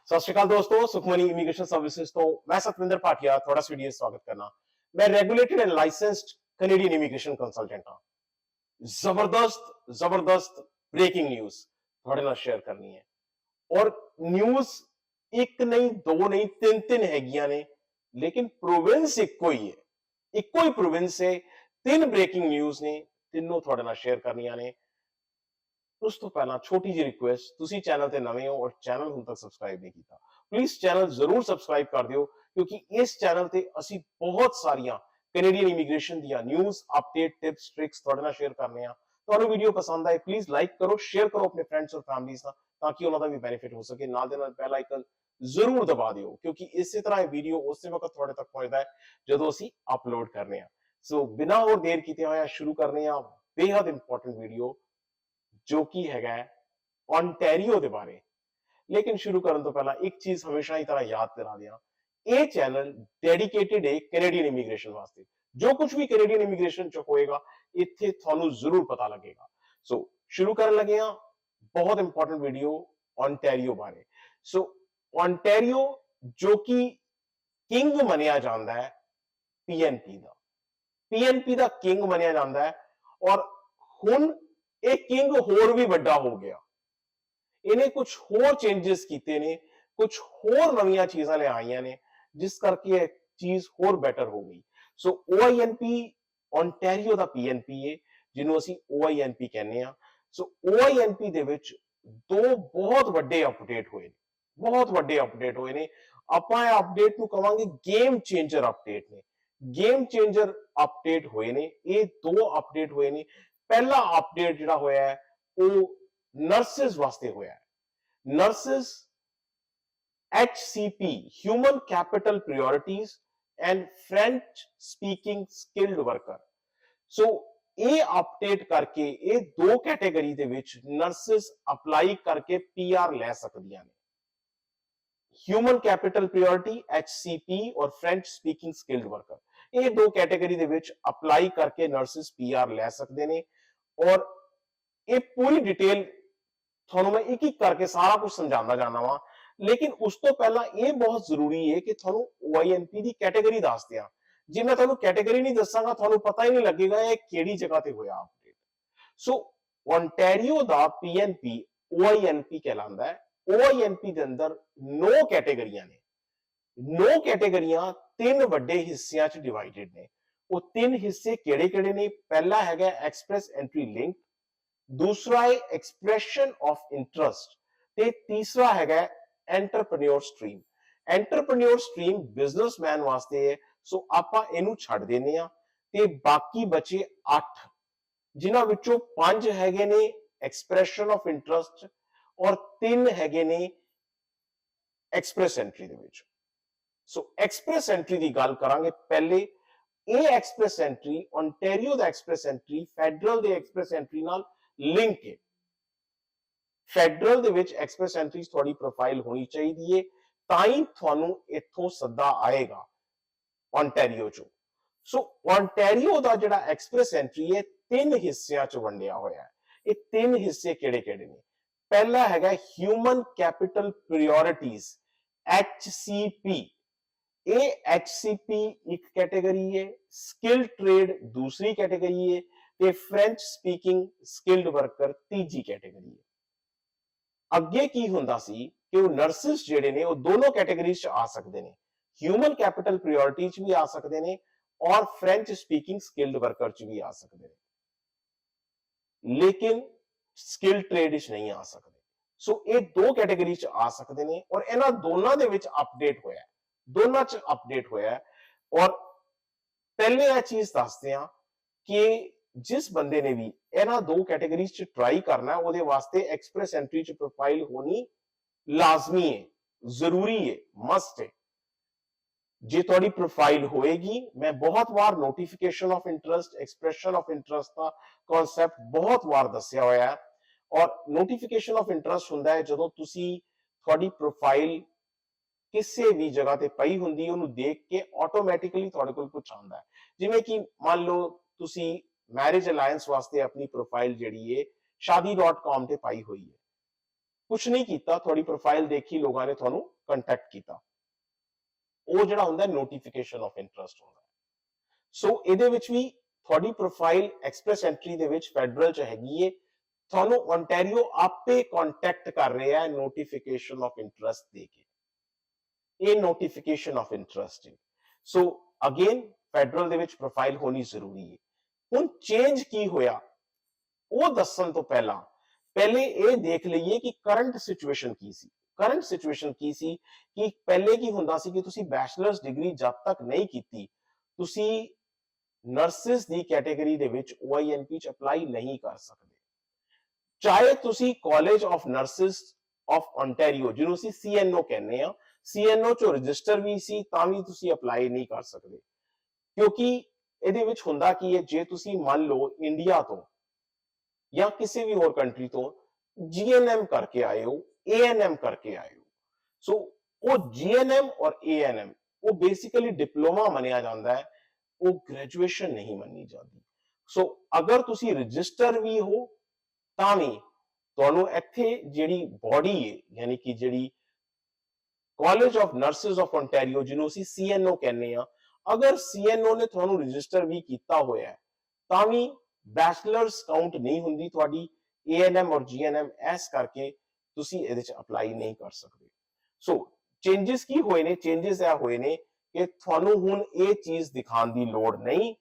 सत श्रीकाल दोस्तों, Sukhmani immigration services तो मैं सतविंदर भाटिया थोड़ा वीडियो स्वागत करना। मैं regulated and licensed Canadian immigration consultant हाँ। जबरदस्त जबरदस्त ब्रेकिंग न्यूज थोड़े ना शेयर करनी है। और न्यूज एक नहीं दो नहीं तीन तीन हैगियां ने, लेकिन प्रोविंस इको ही है। इको ही प्रोविंस से तीन ब्रेकिंग न्यूज ने, तीनों थोड़े ना शेयर करनिया ने। उस तो पहला छोटी जी रिक्वेस्ट, तुसी चैनल ते नवे हो और चैनल हुण तक सब्सक्राइब नहीं किया, प्लीज चैनल जरूर सब्सक्राइब कर दियो, क्योंकि इस चैनल ते असी बहुत सारियां कैनेडियन इमीग्रेशन दियां न्यूज अपडेट टिप्स ट्रिक्स थोड़े नाल शेयर करने आ। ਤੁਹਾਨੂੰ वीडियो पसंद आए प्लीज लाइक करो, शेयर करो अपने फ्रेंड्स और फैमिलीज नाल, ताकि उन्होंने भी बेनिफिट हो सके। नाल दे नाल बेल आइकन जरूर दबा दियो, क्योंकि इसी तरह वीडियो उस वक्त थोड़े तक पहुंचता है जो असी अपलोड करने आ। सो बिना और देर किए होया शुरू करने आ बेहद इंपॉर्टेंट वीडियो, जो कि है ओंटारियो के बारे। लेकिन शुरू करने तो पहला एक चीज हमेशा ही तरह याद करा दिया, ये चैनल डेडिकेटेड है कैनेडियन इमीग्रेशन वास्ते। जो कुछ भी कैनेडियन इमीग्रेशन च होएगा इत्थे थानू जरूर पता लगेगा। सो शुरू करने लगे हैं बहुत इंपॉर्टेंट वीडियो ओंटारियो बारे। सो ओंटारियो जो कि किंग मनिया जाता है पीएनपी का, पीएनपी का किंग मनिया जाता है। और हुण एक किंग होर भी बड़ा हो गया, इन्हें कुछ होर चेंजेस किए ने, कुछ होर नवीं चीज़ां ले आईयां ने, जिस करके चीज होर बेटर हो गई। सो ओआईएनपी ओंटारियो का पीएनपी है, जिन्हों असी ओआईएनपी कहने आ। सो ओआईएनपी दे विच दो बहुत बड़े अपडेट हुए, बहुत बड़े अपडेट हुए ने। आपां अपडेट नूं कहांगे गेम चेंजर अपडेट ने, गेम चेंजर अपडेट हुए ने। ये दो अपडेट हुए ने। पहला अपडेट जिहड़ा होया है वो नर्सिस वास्ते होया है। Nurses HCP human capital priorities and French speaking skilled worker. So ये अपडेट करके ये दो कैटेगरी दे विच नर्सिस अप्लाई करके पीआर ले सकदियां ने। ह्यूमन कैपिटल प्रायोरिटी HCP और फ्रेंच स्पीकिंग स्किल्ड वर्कर, ये दो कैटेगरी दे विच अप्लाई करके नर्सिस पीआर ले सकते हैं। और ये पूरी डिटेल थानू मैं एक एक करके सारा कुछ समझाता जाना वा। लेकिन उस तो पहला ये बहुत जरूरी है कि थानू ओआईएनपी की कैटेगरी दस दिया। जे मैं थानू कैटेगरी नहीं दसांगा थानू पता ही नहीं लगेगा ये केड़ी जगह ते होया अपडेट। सो ओंटारियो दा पीएनपी ओआईएनपी कहलांदा है। ओआईएनपी दे अंदर 9 कैटेगरियां ने। 9 कैटेगरियां तीन बड़े हिस्सियां च डिवाइडेड ने। वो तीन हिस्से केड़े-केड़े ने? पहला हैगा एक्सप्रेस एंट्री लिंक, दूसरा है एक्सप्रेशन ऑफ इंटरेस्ट, ते तीसरा हैगा entrepreneur stream. Entrepreneur stream businessman वास्ते है, सो आपां इनू छड्ड देने आ ते बाकी बचे 8, जिन्हां विचों 5 हैगे ने एक्सप्रेशन ऑफ इंटरेस्ट और 3 हैगे ने एक्सप्रेस एंट्री दे विच। सो एक्सप्रेस एंट्री की गल करांगे पहले। ये एक्सप्रेस एंट्री ओंटारियो दा एक्सप्रेस एंट्री फेडरल दे एक्सप्रेस एंट्री नाल लिंक है। Federal they which express entry थोड़ी प्रोफाइल होनी चाहिए, ताई थानू इथों सद्दा आएगा ओंटारियो चो। सो ओंटारियो दा जिहड़ा एक्सप्रेस एंट्री है तीन हिस्सियां च वंडिया होया है। ये तीन हिस्से केड़े-केड़े ने? पहला हैगा ह्यूमन कैपिटल प्रायोरिटीज HCP। ये HCP एक कैटेगरी है, स्किल्ड ट्रेड दूसरी कैटेगरी है, ते फ्रेंच स्पीकिंग स्किल्ड वर्कर तीजी कैटेगरी है। अगे की हुंदा सी कि वो नर्सिस जेडे ने वो दोनों कैटेगरीज च आ सकते हैं, ह्यूमन कैपिटल प्रायोरिटी च भी आ सकते हैं और फ्रेंच स्पीकिंग स्किल्ड वर्कर च भी आ सकते हैं, लेकिन स्किल ट्रेड च नहीं आ सकते। सो ये दो कैटेगरी च आ सकते हैं और इन्हां दोनों दे विच अपडेट होया है, दोनों च अपडेट होया है। और पहले यह चीज दसते हैं कि जिस बंदे ने भी इन्हां दो कैटेगरीज च ट्राई करना है, वो वास्ते एक्सप्रेस एंट्री च प्रोफाइल होनी लाजमी है, जरूरी है, मस्ट है। जे थोड़ी प्रोफाइल होएगी, मैं बहुत बार notification of interest expression of interest का कॉन्सेप्ट बहुत बार दसिया होया है। और नोटिफिकेशन ऑफ इंटरेस्ट हुंदा है जदों तुसी थोड़ी प्रोफाइल किसी भी जगह ते पई हुंदी, उन्हें देख के ऑटोमैटिकली थोड़े कोल कुछ आंदा है। जिवें कि मान लो तुसी मैरिज अलायंस वास्ते अपनी प्रोफाइल जिहड़ी है शादी.com ते पाई हुई है, कुछ नहीं कीता, थोड़ी प्रोफाइल देखी, लोगों ने थानू कंटैक्ट किया, वो जिहड़ा हुंदा नोटिफिकेशन ऑफ इंटरस्ट हुंदा। सो ਇਹਦੇ ਵਿੱਚ ਵੀ ਤੁਹਾਡੀ ਪ੍ਰੋਫਾਈਲ ਐਕਸਪ੍ਰੈਸ ਐਂਟਰੀ ਦੇ ਵਿੱਚ ਫੈਡਰਲ ਚ ਹੈਗੀ ਏ, ਤੁਹਾਨੂੰ ਓਨਟਾਰੀਓ ਆਪੇ ਕੰਟੈਕਟ ਕਰ ਰਿਹਾ ਹੈ ਨੋਟੀਫਿਕੇਸ਼ਨ ਆਫ ਇੰਟਰਸਟ ਦੇ ਕੇ, ਇਹ ਨੋਟੀਫਿਕੇਸ਼ਨ ਆਫ ਇੰਟਰਸਟ ਹੈ। ਸੋ ਅਗੇਨ ਫੈਡਰਲ ਦੇ ਵਿੱਚ ਪ੍ਰੋਫਾਈਲ ਹੋਣੀ ਜ਼ਰੂਰੀ ਹੈ। ਹੁਣ ਚੇਂਜ ਕੀ ਹੋਇਆ ਉਹ ਦੱਸਣ ਤੋਂ ਪਹਿਲਾਂ ਪਹਿਲੇ ਇਹ ਦੇਖ ਲਈਏ ਕਿ ਕਰੰਟ ਸਿਚੁਏਸ਼ਨ ਕੀ ਸੀ। ਕਰੰਟ ਸਿਚੁਏਸ਼ਨ ਕੀ ਸੀ ਕਿ ਪਹਿਲੇ ਕੀ ਹੁੰਦਾ ਸੀ ਕਿ ਤੁਸੀਂ ਬੈਚਲਰਸ ਡਿਗਰੀ ਜਦ ਤੱਕ ਨਹੀਂ ਕੀਤੀ ਤੁਸੀਂ ਨਰਸਿਸ ਦੀ ਕੈਟੇਗਰੀ ਦੇ ਵਿੱਚ OINP ਚ ਅਪਲਾਈ ਨਹੀਂ ਕਰ ਸਕਦੇ, ਚਾਹੇ ਤੁਸੀਂ college of nurses of Ontario ਜਿਹਨੂੰ ਅਸੀਂ CNO ਕਹਿੰਦੇ ਆ, CNO ਚੋਂ ਰਜਿਸਟਰ ਵੀ ਸੀ ਤਾਂ ਵੀ ਤੁਸੀਂ ਅਪਲਾਈ ਨਹੀਂ ਕਰ ਸਕਦੇ, ਕਿਉਂਕਿ ਇਹਦੇ ਵਿੱਚ ਹੁੰਦਾ ਕੀ ਹੈ, ਜੇ ਤੁਸੀਂ ਮੰਨ ਲਓ ਇੰਡੀਆ ਤੋਂ ਜਾਂ ਕਿਸੇ ਵੀ ਹੋਰ ਕੰਟਰੀ ਤੋਂ GNM ਕਰਕੇ ਆਏ ਹੋ, ANM ਕਰਕੇ ਆਏ ਹੋ, ਸੋ ਉਹ GNM ਔਰ ANM ਉਹ ਬੇਸਿਕਲੀ ਡਿਪਲੋਮਾ ਮੰਨਿਆ ਜਾਂਦਾ ਹੈ, ਉਹ ਗ੍ਰੈਜੂਏਸ਼ਨ ਨਹੀਂ ਮੰਨੀ ਜਾਂਦੀ। ਸੋ ਅਗਰ ਤੁਸੀਂ ਰਜਿਸਟਰ ਵੀ ਹੋ ਤਾਂ ਵੀ ਤੁਹਾਨੂੰ ਇੱਥੇ ਜਿਹੜੀ ਬੋਡੀ ਹੈ, ਯਾਨੀ ਕਿ ਜਿਹੜੀ college of nurses of Ontario ਜਿਹਨੂੰ ਅਸੀਂ CNO ਕਹਿੰਦੇ ਆ, ਅਗਰ CNO ਨੇ ਤੁਹਾਨੂੰ ਰਜਿਸਟਰ ਵੀ ਕੀਤਾ ਹੋਇਆ ਹੈ ਤਾਂ ਵੀ ਬੈਚਲਰਸ ਕਾਊਂਟ ਨਹੀਂ ਹੁੰਦੀ ਤੁਹਾਡੀ ANM ਔਰ GNM, ਇਸ ਕਰਕੇ ਤੁਸੀਂ ਇਹਦੇ ਚ ਅਪਲਾਈ ਨਹੀਂ ਕਰ ਸਕਦੇ। ਸੋ ਚੇਂजेस ਕੀ ਹੋਏ ਨੇ? ਚੇਂजेस ਇਹ ਹੋਏ ਨੇ ਕਿ ਤੁਹਾਨੂੰ ਹੁਣ ਇਹ ਚੀਜ਼ ਦਿਖਾਉਣ ਦੀ ਲੋੜ ਨਹੀਂ,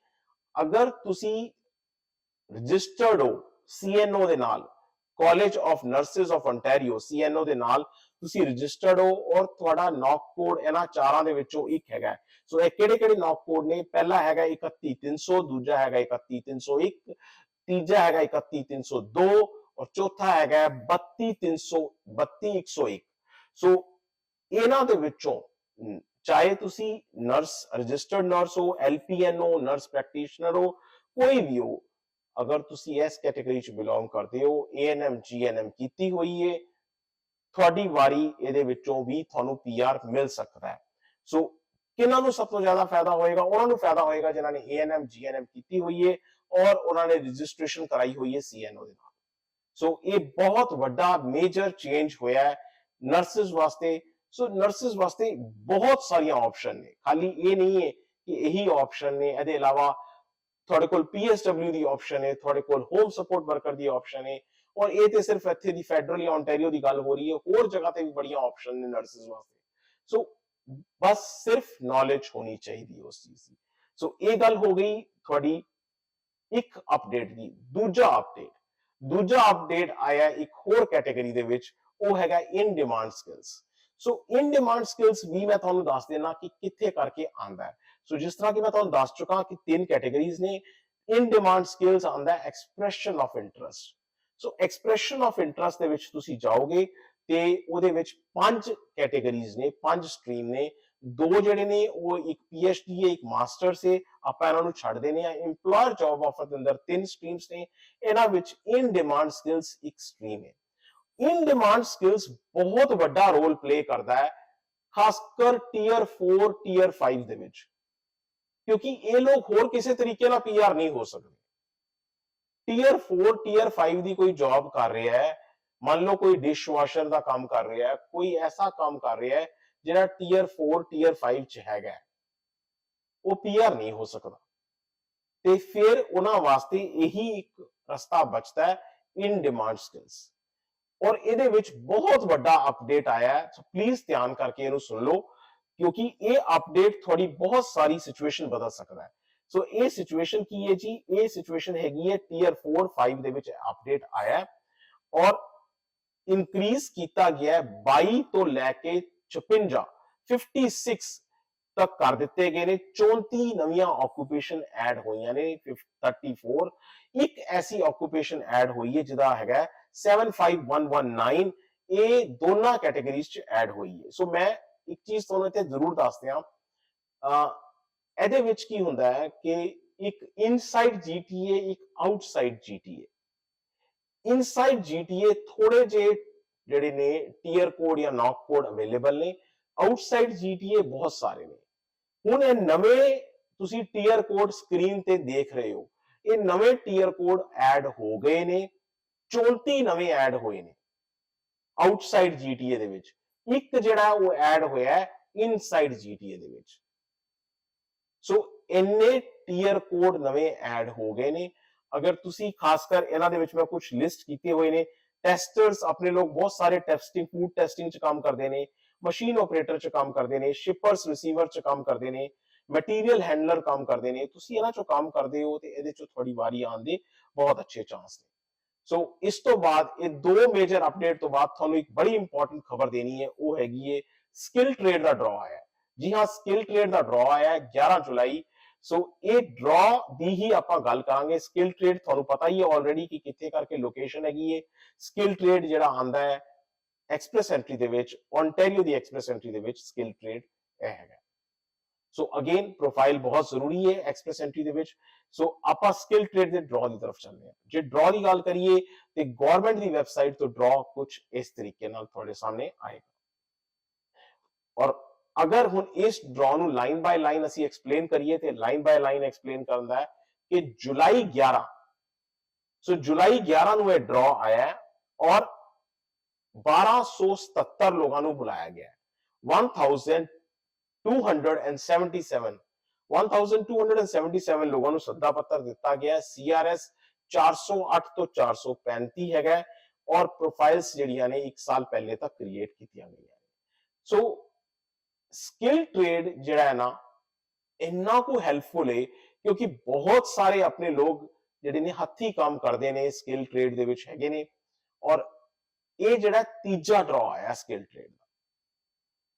ਅਗਰ ਤੁਸੀਂ ਰਜਿਸਟਰਡ ਹੋ CNO ਦੇ ਨਾਲ, college of nurses of Ontario CNO ਦੇ ਨਾਲ ਤੁਸੀਂ ਰਜਿਸਟਰਡ ਹੋ ਔਰ ਤੁਹਾਡਾ ਨੌਕ ਕੋਡ ਇਹਨਾਂ ਚਾਰਾਂ ਦੇ ਵਿੱਚੋਂ ਇੱਕ ਹੈਗਾ। ਸੋ ਇਹ ਕਿਹੜੇ ਕਿਹੜੇ ਨੌਕ ਕੋਡ ਨੇ? ਪਹਿਲਾ ਹੈਗਾ 31300, ਦੂਜਾ ਹੈਗਾ 31301, ਤੀਜਾ ਹੈਗਾ 31302 ਔਰ ਚੌਥਾ ਹੈਗਾ 32101। ਸੋ ਇਹਨਾਂ ਦੇ ਵਿੱਚੋਂ ਚਾਹੇ ਤੁਸੀਂ ਨਰਸ ਰਜਿਸਟਰਡ ਨਰਸ ਹੋ, LPN ਹੋ, ਨਰਸ ਪ੍ਰੈਕਟੀਸ਼ਨਰ ਹੋ, ਕੋਈ ਵੀ ਹੋ, ਅਗਰ ਤੁਸੀਂ ਇਸ ਕੈਟੇਗਰੀ ਚ ਬਿਲੋਂਗ ਕਰਦੇ ਹੋ, ANM GNM ਕੀਤੀ ਹੋਈ ਹੈ, ਤੁਹਾਡੀ ਵਾਰੀ ਇਹਦੇ ਵਿੱਚੋਂ ਵੀ ਤੁਹਾਨੂੰ PR ਮਿਲ ਸਕਦਾ ਹੈ। ਸੋ ਕਿਹਨਾਂ ਨੂੰ ਸਭ ਤੋਂ ਜ਼ਿਆਦਾ ਫਾਇਦਾ ਹੋਏਗਾ? ਉਹਨਾਂ ਨੂੰ ਫਾਇਦਾ ਹੋਏਗਾ ਜਿਨ੍ਹਾਂ ਨੇ ANM GNM ਕੀਤੀ ਹੋਈ ਹੈ ਔਰ ਉਹਨਾਂ ਨੇ ਰਜਿਸਟ੍ਰੇਸ਼ਨ ਕਰਾਈ ਹੋਈ ਹੈ CNO ਦੇ ਨਾਲ। ਸੋ ਇਹ ਬਹੁਤ ਵੱਡਾ ਮੇਜਰ ਚੇਂਜ ਹੋਇਆ ਹੈ ਨਰਸਿਸ ਵਾਸਤੇ। ਸੋ ਨਰਸਿਸ ਵਾਸਤੇ ਬਹੁਤ ਸਾਰੀਆਂ ਆਪਸ਼ਨ ਨੇ, ਖਾਲੀ ਇਹ ਨਹੀਂ ਹੈ ਕਿ ਇਹੀ ਆਪਸ਼ਨ ਨੇ, ਇਹਦੇ ਇਲਾਵਾ ਤੁਹਾਡੇ ਕੋਲ PSW ਦੀ ਆਪਸ਼ਨ ਹੈ, ਤੁਹਾਡੇ ਕੋਲ ਹੋਮ ਸਪੋਰਟ ਵਰਕਰ ਦੀ ਆਪਸ਼ਨ ਹੈ, ਔਰ ਇਹ ਤੇ ਸਿਰਫ ਇੱਥੇ ਦੀ ਫੈਡਰਲ ਜਾਂ ਓਨਟਾਰੀਓ ਦੀ ਗੱਲ ਹੋ ਰਹੀ ਹੈ, ਹੋਰ ਜਗ੍ਹਾ ਤੇ ਵੀ ਬੜੀਆਂ ਆਪਸ਼ਨ ਨੇ ਨਰਸਿਸ ਵਾਸਤੇ। ਸੋ ਬਸ ਸਿਰਫ ਨੌਲੇਜ ਹੋਣੀ ਚਾਹੀਦੀ ਹੈ ਉਸ ਚੀਜ਼ ਦੀ। ਸੋ ਇਹ ਗੱਲ ਹੋ ਗਈ ਤੁਹਾਡੀ ਇੱਕ ਅਪਡੇਟ ਦੀ। ਦੂਜਾ ਅਪਡੇਟ ਆਇਆ ਇੱਕ ਹੋਰ ਕੈਟੇਗਰੀ ਦੇ ਵਿੱਚ, ਉਹ ਹੈਗਾ ਇਨ ਡਿਮਾਂਡ ਸਕਿੱਲਸ। ਸੋ ਇਨ ਡਿਮਾਂਡ ਸਕਿੱਲਸ ਵੀ ਮੈਂ ਤੁਹਾਨੂੰ ਦੱਸ ਦੇਣਾ ਕਿ ਕਿੱਥੇ ਕਰਕੇ ਆਂਦਾ ਹੈ। ਸੋ ਜਿਸ ਤਰ੍ਹਾਂ ਕਿ ਮੈਂ ਤੁਹਾਨੂੰ ਦੱਸ ਚੁੱਕਾ ਕਿ 3 ਕੈਟੇਗਰੀਜ਼ ਨੇ। ਇਨ ਡਿਮਾਂਡ ਸਕਿੱਲਸ ਆਂਦਾ expression of interest. So expression of interest ਦੇ ਵਿੱਚ ਤੁਸੀਂ ਜਾਓਗੇ ਤੇ ਉਹਦੇ ਵਿੱਚ 5 ਕੈਟੇਗਰੀਜ਼ ਨੇ, 5 ਸਟਰੀਮ ਨੇ। 2 ਜਿਹੜੇ ਨੇ ਉਹ ਇੱਕ PhD ਹੈ, ਇੱਕ ਮਾਸਟਰਸ ਹੈ, ਆਪਾਂ ਇਹਨਾਂ ਨੂੰ ਛੱਡ ਦੇਣੇ ਆ। ਇੰਪਲੋਇਰ ਜੌਬ ਆਫਰ ਦੇ ਅੰਦਰ 3 ਸਟਰੀਮਸ ਨੇ, ਇਹਨਾਂ ਵਿੱਚ ਇਨ ਡਿਮਾਂਡ ਸਕਿੱਲਸ ਇੱਕ ਸਟਰੀਮ ਹੈ। ਇਨ ਡਿਮਾਂਡ ਸਕਿੱਲਸ ਬਹੁਤ ਵੱਡਾ ਰੋਲ ਪਲੇ ਕਰਦਾ ਹੈ, ਖਾਸ ਕਰ ਟੀਅਰ 4 ਟੀਅਰ 5 ਦੇ ਵਿੱਚ, ਕਿਉਂਕਿ ਇਹ ਲੋਕ ਹੋਰ ਕਿਸੇ ਤਰੀਕੇ ਨਾਲ PR ਨਹੀਂ ਹੋ ਸਕਦੇ। ਟੀਅਰ 4 ਟੀਅਰ 5 ਦੀ ਕੋਈ ਜੌਬ ਕਰ ਰਿਹਾ ਹੈ, ਮੰਨ ਲਓ ਕੋਈ ਡਿਸ਼ ਵਾਸ਼ਰ ਦਾ ਕੰਮ ਕਰ ਰਿਹਾ ਹੈ, ਕੋਈ ਐਸਾ ਕੰਮ ਕਰ ਰਿਹਾ ਹੈ ਜਿਹੜਾ ਟੀਅਰ 4 ਟੀਅਰ 5 ਚ ਹੈਗਾ, ਉਹ PR ਨਹੀਂ ਹੋ ਸਕਦਾ। ਤੇ ਫਿਰ ਉਹਨਾਂ ਵਾਸਤੇ ਇਹੀ ਇੱਕ ਰਸਤਾ ਬਚਦਾ ਹੈ, ਇਨ ਡਿਮਾਂਡ ਸਕਿੱਲਸ। ਔਰ ਇਹਦੇ ਵਿੱਚ ਬਹੁਤ ਵੱਡਾ ਅਪਡੇਟ ਆਇਆ ਹੈ, ਸੋ ਪਲੀਜ਼ ਧਿਆਨ ਕਰਕੇ ਇਹਨੂੰ ਸੁਣ ਲਓ, ਕਿਉਂਕਿ ਇਹ ਅਪਡੇਟ ਤੁਹਾਡੀ ਬਹੁਤ ਸਾਰੀ ਸਿਚੁਏਸ਼ਨ ਬਦਲ ਸਕਦਾ ਹੈ। ਸੋ ਇਹ ਸਿਚੁਏਸ਼ਨ ਕੀ ਹੈ ਜੀ? ਇਹ ਸਿਚੁਏਸ਼ਨ ਹੈਗੀ ਹੈ ਟੀਅਰ 4 5 ਦੇ ਵਿੱਚ ਅਪਡੇਟ ਆਇਆ ਹੈ ਔਰ ਇਨਕਰੀਜ਼ ਕੀਤਾ ਗਿਆ ਹੈ 22 ਤੋਂ ਲੈ ਕੇ 56 56 ਤੱਕ ਕਰ ਦਿੱਤੇ ਗਏ ਨੇ। 34 ਨਵੀਆਂ ਆਕੂਪੇਸ਼ਨ ਐਡ ਹੋਈਆਂ ਨੇ। 34 ਇੱਕ ਐਸੀ ਆਕੂਪੇਸ਼ਨ ਐਡ ਹੋਈ ਹੈ ਜਿਹਦਾ ਹੈਗਾ 75119, ਇਹ ਦੋਨਾਂ ਕੈਟੇਗਰੀਜ਼ ਚ ਐਡ ਹੋਈ ਹੈ। ਸੋ ਮੈਂ ਇੱਕ ਚੀਜ਼ ਤੁਹਾਨੂੰ ਇੱਥੇ ਜ਼ਰੂਰ ਦੱਸ ਦਿਆਂ, ਇਹਦੇ ਵਿੱਚ ਕੀ ਹੁੰਦਾ ਹੈ ਕਿ ਇੱਕ ਇਨਸਾਈਡ GTA, ਇੱਕ ਆਊਟਸਾਈਡ GTA। ਇਨਸਾਈਡ GTA ਥੋੜੇ ਜਿਹੇ ਜਿਹੜੇ ਨੇ ਟੀਅਰ ਕੋਡ ਜਾਂ ਨੌਕ ਕੋਡ ਅਵੇਲੇਬਲ ਨੇ, ਆਊਟਸਾਈਡ GTA ਬਹੁਤ ਸਾਰੇ ਨੇ। ਹੁਣ ਇਹ ਨਵੇਂ ਤੁਸੀਂ ਟੀਅਰ ਕੋਡ ਸਕਰੀਨ ਤੇ ਦੇਖ ਰਹੇ ਹੋ, ਇਹ ਨਵੇਂ ਟੀਅਰ ਕੋਡ ਐਡ ਹੋ ਗਏ ਨੇ, 34 ਨਵੇਂ ਐਡ ਹੋਏ ਨੇ। ਆਊਟਸਾਈਡ ਜੀਟੀਏ ਦੇ ਵਿੱਚ, ਇੱਕ ਜਿਹੜਾ ਉਹ ਐਡ ਹੋਇਆ ਹੈ ਇਨਸਾਈਡ ਜੀਟੀਏ ਦੇ ਵਿੱਚ। ਸੋ ਇੰਨੇ ਟੀਅਰ ਕੋਡ ਨਵੇਂ ਐਡ ਹੋ ਗਏ ਨੇ। ਅਗਰ ਤੁਸੀਂ ਖਾਸ ਕਰ ਇਹਨਾਂ ਦੇ ਵਿੱਚ ਮੈਂ ਕੁਝ ਲਿਸਟ ਕੀਤੇ ਹੋਏ ਨੇ, ਟੈਸਟਰਸ ਆਪਣੇ ਲੋਕ ਬਹੁਤ ਸਾਰੇ ਟੈਸਟਿੰਗ, ਫੂਡ ਟੈਸਟਿੰਗ ਚ ਕੰਮ ਕਰਦੇ ਨੇ, ਮਸ਼ੀਨ ਆਪਰੇਟਰ ਚ ਕੰਮ ਕਰਦੇ ਨੇ, ਸ਼ਿਪਰਸ ਰਿਸੀਵਰ ਚ ਕੰਮ ਕਰਦੇ ਨੇ, ਮਟੀਰੀਅਲ ਹੈਂਡਲਰ ਕੰਮ ਕਰਦੇ ਨੇ। ਤੁਸੀਂ ਇਹਨਾਂ ਚੋਂ ਕੰਮ ਕਰਦੇ ਹੋ ਤੇ ਇਹਦੇ ਚੋਂ ਤੁਹਾਡੀ ਵਾਰੀ ਆਉਣ ਦੇ ਬਹੁਤ ਅੱਛੇ ਚਾਂਸ ਨੇ। ਸੋ ਇਸ ਤੋਂ ਬਾਅਦ ਇਹ ਦੋ ਮੇਜਰ ਅਪਡੇਟ ਤੋਂ ਬਾਅਦ ਤੁਹਾਨੂੰ ਇੱਕ ਬੜੀ ਇੰਪੋਰਟੈਂਟ ਖਬਰ ਦੇਣੀ ਹੈ, ਉਹ ਹੈਗੀ ਹੈ ਸਕਿੱਲ ਟ੍ਰੇਡ ਦਾ ਡਰਾ ਆਇਆ। ਜੀ ਹਾਂ, ਸਕਿੱਲ ਟ੍ਰੇਡ ਦਾ ਡਰਾ ਆਇਆ 11 ਜੁਲਾਈ। ਸੋ ਇਹ ਡਰਾ ਦੀ ਹੀ ਆਪਾਂ ਗੱਲ ਕਰਾਂਗੇ। ਸਕਿੱਲ ਟ੍ਰੇਡ ਤੁਹਾਨੂੰ ਪਤਾ ਹੀ ਹੈ ਆਲਰੇਡੀ ਕਿ ਕਿੱਥੇ ਕਰਕੇ ਲੋਕੇਸ਼ਨ ਹੈਗੀ ਹੈ। ਸਕਿੱਲ ਟ੍ਰੇਡ ਜਿਹੜਾ ਆਂਦਾ ਹੈ ਐਕਸਪ੍ਰੈਸ ਐਂਟਰੀ ਦੇ ਵਿੱਚ, ਓਨਟਾਰੀਓ ਦੀ ਐਕਸਪ੍ਰੈਸ ਐਂਟਰੀ ਦੇ ਵਿੱਚ ਸਕਿੱਲ ਟ੍ਰੇਡ ਇਹ ਹੈਗਾ। ਸੋ ਅਗੇਨ ਪ੍ਰੋਫਾਈਲ ਬਹੁਤ ਜ਼ਰੂਰੀ ਹੈ ਐਕਸਪ੍ਰੈਸ ਐਂਟਰੀ ਦੇ ਵਿੱਚ। ਸੋ ਆਪਾਂ ਸਕਿੱਲ ਟ੍ਰੇਡ ਦੇ ਡਰਾ ਦੀ ਤਰਫ ਚੱਲਦੇ ਹਾਂ। ਜੇ ਡਰਾ ਦੀ ਗੱਲ ਕਰੀਏ ਤੇ ਗਵਰਨਮੈਂਟ ਦੀ ਵੈਬਸਾਈਟ ਤੋਂ ਡਰਾ ਕੁਝ ਇਸ ਤਰੀਕੇ ਨਾਲ ਤੁਹਾਡੇ ਸਾਹਮਣੇ ਆਏਗਾ। ਔਰ ਅਗਰ ਹੁਣ ਇਸ ਡਰਾ ਨੂੰ ਲਾਈਨ ਬਾय ਲਾਈਨ ਅਸੀਂ ਐਕਸਪਲੇਨ ਕਰੀਏ ਤੇ ਲਾਈਨ ਬਾय ਲਾਈਨ ਐਕਸਪਲੇਨ ਕਰਦਾ ਹੈ ਕਿ ਜੁਲਾਈ 11, ਸੋ ਜੁਲਾਈ 11 ਨੂੰ ਇਹ ਡਰਾ ਆਇਆ ਔਰ 1277 ਲੋਕਾਂ ਨੂੰ ਬੁਲਾਇਆ ਗਿਆ। 1277 ਲੋਕਾਂ ਨੂੰ ਸੱਦਾ ਪੱਤਰ ਦਿੱਤਾ ਗਿਆ। CRS 408 ਤੋਂ 435 ਹੈਗਾ ਔਰ ਪ੍ਰੋਫਾਈਲਸ ਜਿਹੜੀਆਂ ਨੇ 1 ਸਾਲ ਪਹਿਲੇ ਤੱਕ ਕ੍ਰੀਏਟ ਕੀਤੀਆਂ ਗਈਆਂ। ਸੋ ਸਕਿੱਲ ਟ੍ਰੇਡ ਜਿਹੜਾ ਹੈ ਨਾ ਇੰਨਾ ਕੋ ਹੈਲਪਫੁਲ ਹੈ ਕਿਉਂਕਿ ਬਹੁਤ ਸਾਰੇ ਆਪਣੇ ਲੋਕ ਜਿਹੜੇ ਨੇ ਹੱਥੀ ਕੰਮ ਕਰਦੇ ਨੇ ਸਕਿੱਲ ਟ੍ਰੇਡ ਦੇ ਵਿੱਚ ਹੈਗੇ ਨੇ। ਔਰ ਇਹ ਜਿਹੜਾ ਤੀਜਾ ਡਰਾ ਆਇਆ ਸਕਿੱਲ ਟ੍ਰੇਡ ਦਾ,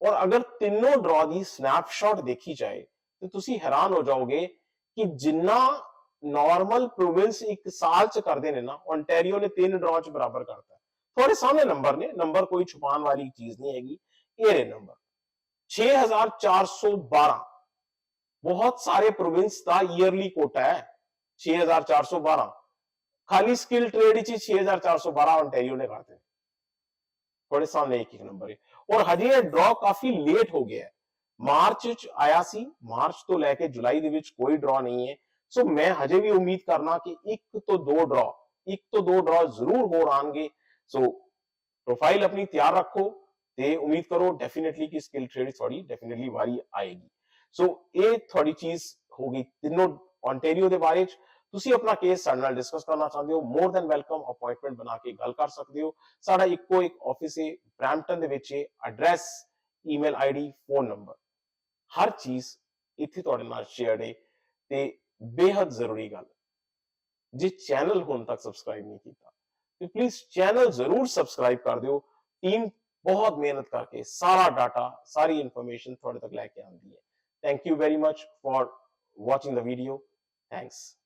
ਔਰ ਅਗਰ ਤਿੰਨੋਂ ਡਰਾ ਦੀ ਸਨੈਪਸ਼ਾਟ ਦੇਖੀ ਜਾਏ ਤੇ ਤੁਸੀਂ ਹੈਰਾਨ ਹੋ ਜਾਓਗੇ ਕਿ ਜਿੰਨਾ ਨਾਰਮਲ ਪ੍ਰੋਵਿੰਸ ਇੱਕ ਸਾਲ ਚ ਕਰਦੇ ਨੇ ਨਾ, ਓਨਟਾਰੀਓ ਨੇ 3 ਡਰਾ ਚ ਬਰਾਬਰ ਕਰਤਾ। ਤੁਹਾਡੇ ਸਾਹਮਣੇ ਨੰਬਰ ਨੇ, ਨੰਬਰ ਕੋਈ ਛੁਪਾਉਣ ਵਾਲੀ ਚੀਜ਼ ਨਹੀਂ ਹੈਗੀ। ਇਹ ਰੇ ਨੰਬਰ 6412 ਬਹੁਤ ਸਾਰੇ ਪ੍ਰੋਵਿੰਸ ਦਾ ਈਅਰਲੀ ਕੋਟਾ ਹੈ 6412। ਖਾਲੀ ਸਕਿੱਲ ਟ੍ਰੇਡ ਵਿੱਚ 6412 ਓਨਟਾਰੀਓ ਨੇ ਕਰਤੇ। ਤੁਹਾਡੇ ਸਾਹਮਣੇ ਇੱਕ ਨੰਬਰ ਹੈ। ਔਰ ਹਜੇ ਇਹ ਡਰਾ ਕਾਫੀ ਲੇਟ ਹੋ ਗਿਆ ਹੈ। ਮਾਰਚ ਚ ਆਇਆ ਸੀ, ਮਾਰਚ ਤੋਂ ਲੈ ਕੇ ਜੁਲਾਈ ਦੇ ਵਿੱਚ ਕੋਈ ਡਰਾ ਨਹੀਂ ਹੈ। ਸੋ ਮੈਂ ਹਜੇ ਵੀ ਉਮੀਦ ਕਰਨਾ ਕਿ ਇੱਕ ਤੋਂ ਦੋ ਡਰਾ ਜ਼ਰੂਰ ਹੋਰ ਆਣਗੇ। ਸੋ ਪ੍ਰੋਫਾਈਲ ਆਪਣੀ ਤਿਆਰ ਰੱਖੋ ਤੇ ਉਮੀਦ ਕਰੋ ਡੈਫੀਨਿਟਲੀ ਕਿ ਸਕਿੱਲ ਟ੍ਰੇਡ ਤੁਹਾਡੀ ਡੈਫੀਨਿਟਲੀ ਵਾਰੀ ਆਏਗੀ। ਸੋ ਇਹ ਥੋੜੀ ਚੀਜ਼ ਹੋ ਗਈ ਤਿੰਨੋਂ ਓਨਟਾਰੀਓ ਦੇ ਬਾਰੇ ਚ। ਤੁਸੀਂ ਆਪਣਾ ਕੇਸ ਸਾਡੇ ਨਾਲ ਡਿਸਕਸ ਕਰਨਾ ਚਾਹੁੰਦੇ ਹੋ, ਮੋਰ ਦੈਨ ਵੈਲਕਮ, ਅਪਾਇੰਟਮੈਂਟ ਬਣਾ ਕੇ ਗੱਲ ਕਰ ਸਕਦੇ ਹੋ। ਸਾਡਾ ਇੱਕੋ ਇੱਕ ਆਫਿਸ ਹੈ ਬ੍ਰੈਂਪਟਨ ਦੇ ਵਿੱਚ, address, email ID, phone number, ਹਰ ਚੀਜ਼ ਇੱਥੇ ਤੁਹਾਡੇ ਨਾਲ ਸ਼ੇਅਰਡ ਹੈ। ਤੇ ਬੇहद ਜ਼ਰੂਰੀ ਗੱਲ, ਜੇ ਚੈਨਲ ਹੁਣ ਤੱਕ ਸਬਸਕ੍ਰਾਈਬ ਨਹੀਂ ਕੀਤਾ ਤੇ ਪਲੀਜ਼ ਚੈਨਲ ਜ਼ਰੂਰ ਸਬਸਕ੍ਰਾਈਬ ਕਰ ਦਿਓ। ਟੀਮ ਬਹੁਤ ਮਿਹਨਤ ਕਰਕੇ ਸਾਰਾ ਡਾਟਾ, ਸਾਰੀ ਇਨਫੋਰਮੇਸ਼ਨ ਤੁਹਾਡੇ ਤੱਕ ਲੈ ਕੇ ਆਉਂਦੀ ਹੈ। Thank you very much for watching the video. Thanks.